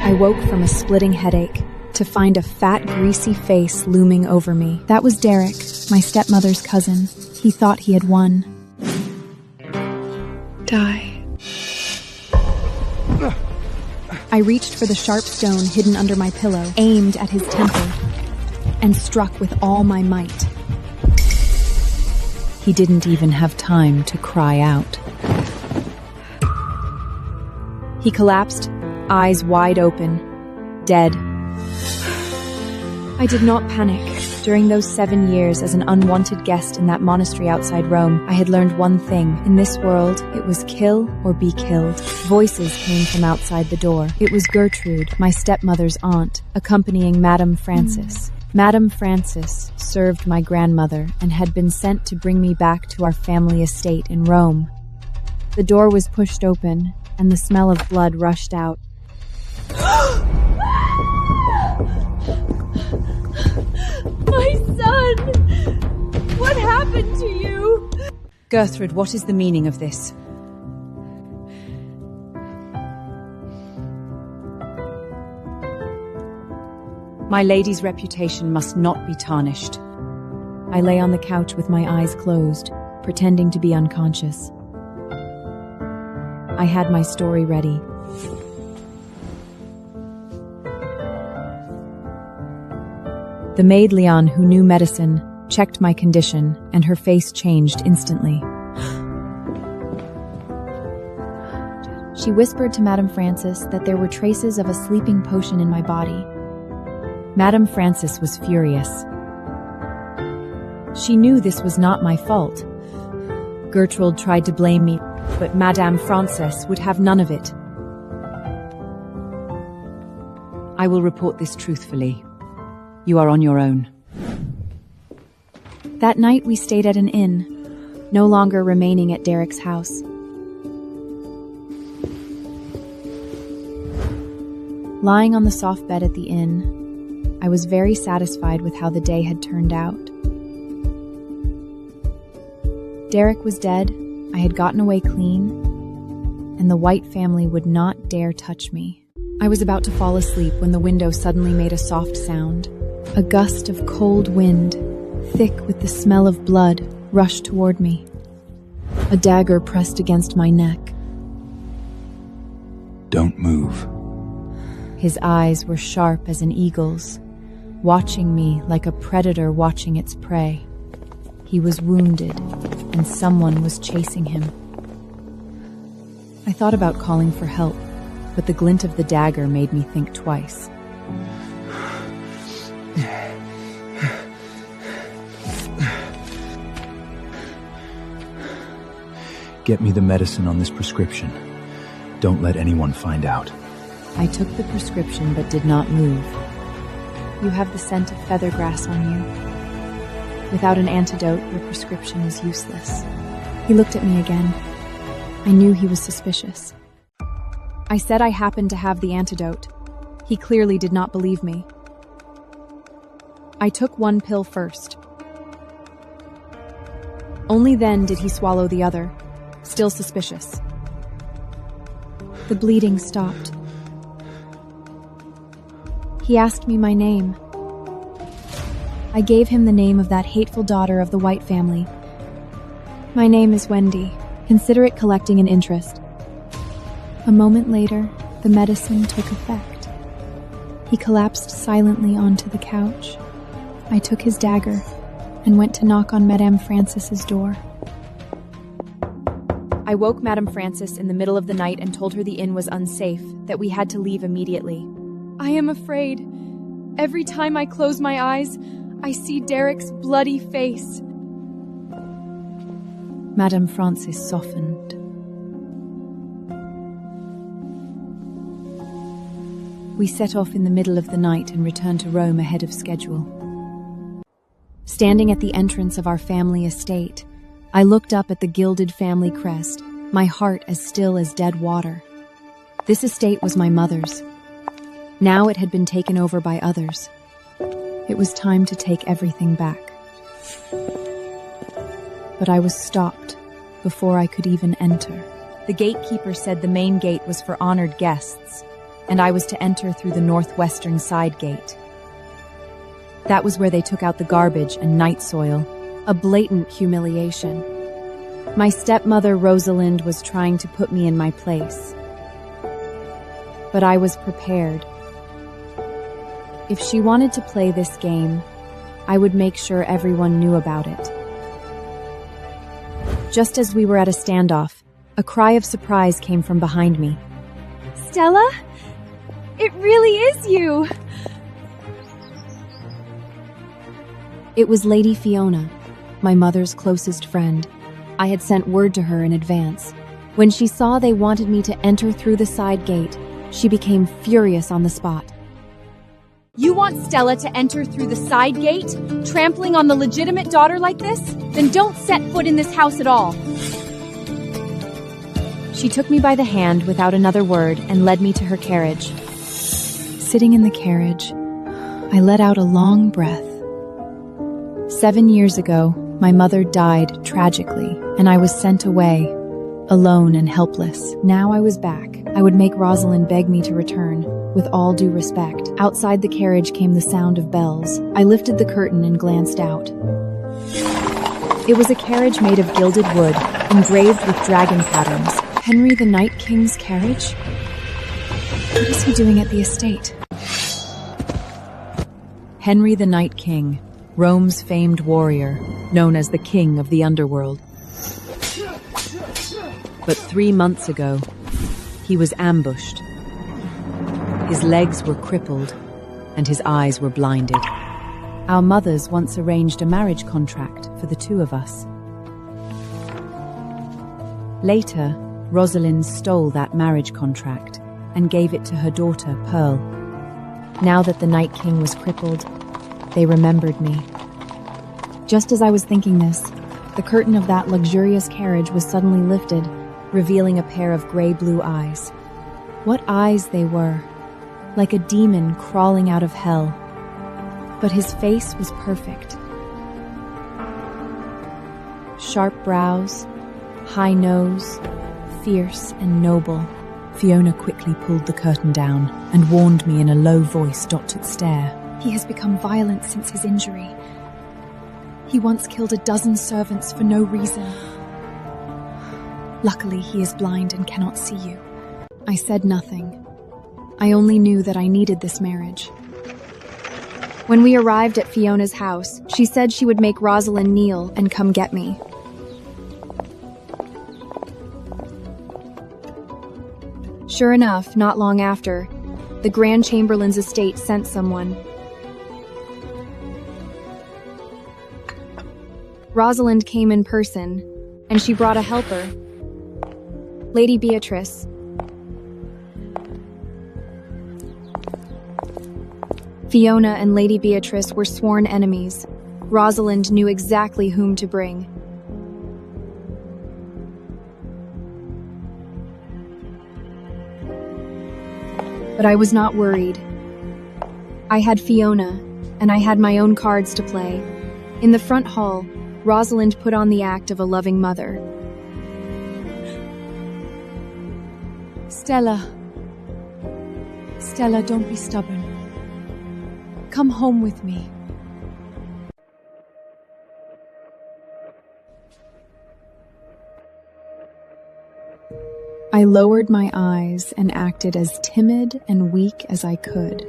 I woke from a splitting headache to find a fat, greasy face looming over me. That was Derek, my stepmother's cousin. He thought he had won. Die. I reached for the sharp stone hidden under my pillow, aimed at his temple, and struck with all my might. He didn't even have time to cry out. He collapsed, eyes wide open, dead. I did not panic. During those 7 years as an unwanted guest in that monastery outside Rome, I had learned one thing. In this world, it was kill or be killed. Voices came from outside the door. It was Gertrude, my stepmother's aunt, accompanying Madame Frances. Madame Frances served my grandmother and had been sent to bring me back to our family estate in Rome. The door was pushed open, and the smell of blood rushed out. My son! What happened to you? Gertrude, what is the meaning of this? My lady's reputation must not be tarnished. I lay on the couch with my eyes closed, pretending to be unconscious. I had my story ready. The maid Leon, who knew medicine, checked my condition, and her face changed instantly. She whispered to Madame Frances that there were traces of a sleeping potion in my body. Madame Frances was furious. She knew this was not my fault. Gertrude tried to blame me, but Madame Frances would have none of it. I will report this truthfully. You are on your own. That night we stayed at an inn, no longer remaining at Derek's house. Lying on the soft bed at the inn, I was very satisfied with how the day had turned out. Derek was dead, I had gotten away clean, and the White family would not dare touch me. I was about to fall asleep when the window suddenly made a soft sound. A gust of cold wind, thick with the smell of blood, rushed toward me. A dagger pressed against my neck. Don't move. His eyes were sharp as an eagle's, watching me like a predator watching its prey. He was wounded, and someone was chasing him. I thought about calling for help, but the glint of the dagger made me think twice. Get me the medicine on this prescription. Don't let anyone find out. I took the prescription but did not move. You have the scent of feathergrass on you. Without an antidote, your prescription is useless. He looked at me again. I knew he was suspicious. I said I happened to have the antidote. He clearly did not believe me. I took one pill first. Only then did he swallow the other, still suspicious. The bleeding stopped. He asked me my name. I gave him the name of that hateful daughter of the White family. My name is Wendy. Consider it collecting an interest. A moment later, the medicine took effect. He collapsed silently onto the couch. I took his dagger and went to knock on Madame Frances's door. I woke Madame Frances in the middle of the night and told her the inn was unsafe, that we had to leave immediately. I am afraid. Every time I close my eyes, I see Derek's bloody face. Madame Frances softened. We set off in the middle of the night and returned to Rome ahead of schedule. Standing at the entrance of our family estate, I looked up at the gilded family crest, my heart as still as dead water. This estate was my mother's. Now it had been taken over by others. It was time to take everything back. But I was stopped before I could even enter. The gatekeeper said the main gate was for honored guests. and I was to enter through the northwestern side gate. That was where they took out the garbage and night soil, a blatant humiliation. My stepmother, Rosalind, was trying to put me in my place. But I was prepared. If she wanted to play this game, I would make sure everyone knew about it. Just as we were at a standoff, a cry of surprise came from behind me. Stella? It really is you! It was Lady Fiona, my mother's closest friend. I had sent word to her in advance. When she saw they wanted me to enter through the side gate, she became furious on the spot. You want Stella to enter through the side gate, trampling on the legitimate daughter like this? Then don't set foot in this house at all. She took me by the hand without another word and led me to her carriage. Sitting in the carriage, I let out a long breath. 7 years ago, my mother died tragically, and I was sent away, alone and helpless. Now I was back. I would make Rosalind beg me to return, with all due respect. Outside the carriage came the sound of bells. I lifted the curtain and glanced out. It was a carriage made of gilded wood, engraved with dragon patterns. Henry the Night King's carriage? What is he doing at the estate? Henry the Night King, Rome's famed warrior, known as the King of the Underworld. But 3 months ago, he was ambushed. His legs were crippled, and his eyes were blinded. Our mothers once arranged a marriage contract for the two of us. Later, Rosalind stole that marriage contract and gave it to her daughter, Pearl. Now that the Night King was crippled, they remembered me. Just as I was thinking this, the curtain of that luxurious carriage was suddenly lifted, revealing a pair of gray-blue eyes. What eyes they were, like a demon crawling out of hell. But his face was perfect. Sharp brows, high nose, fierce and noble. Fiona quickly pulled the curtain down and warned me in a low voice not to stare. He has become violent since his injury. He once killed a dozen servants for no reason. Luckily, he is blind and cannot see you. I said nothing. I only knew that I needed this marriage. When we arrived at Fiona's house, she said she would make Rosalind kneel and come get me. Sure enough, not long after, the Grand Chamberlain's estate sent someone. Rosalind came in person, and she brought a helper, Lady Beatrice. Fiona and Lady Beatrice were sworn enemies. Rosalind knew exactly whom to bring. But I was not worried. I had Fiona, and I had my own cards to play. In the front hall, Rosalind put on the act of a loving mother. Stella, don't be stubborn. Come home with me. I lowered my eyes and acted as timid and weak as I could.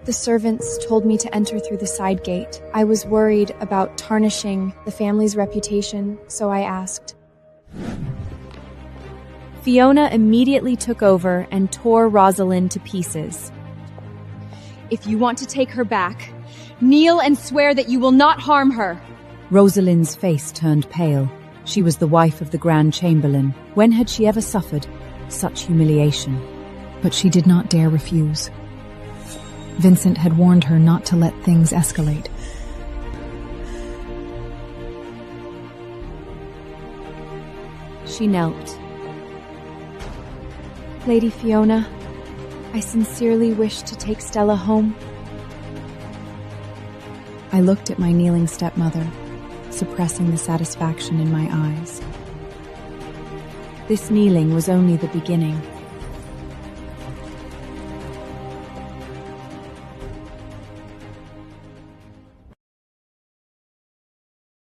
The servants told me to enter through the side gate. I was worried about tarnishing the family's reputation, so I asked. Fiona immediately took over and tore Rosalind to pieces. If you want to take her back, kneel and swear that you will not harm her. Rosalind's face turned pale. She was the wife of the Grand Chamberlain. When had she ever suffered such humiliation? But she did not dare refuse. Vincent had warned her not to let things escalate. She knelt. Lady Fiona, I sincerely wish to take Stella home. I looked at my kneeling stepmother, suppressing the satisfaction in my eyes. This kneeling was only the beginning.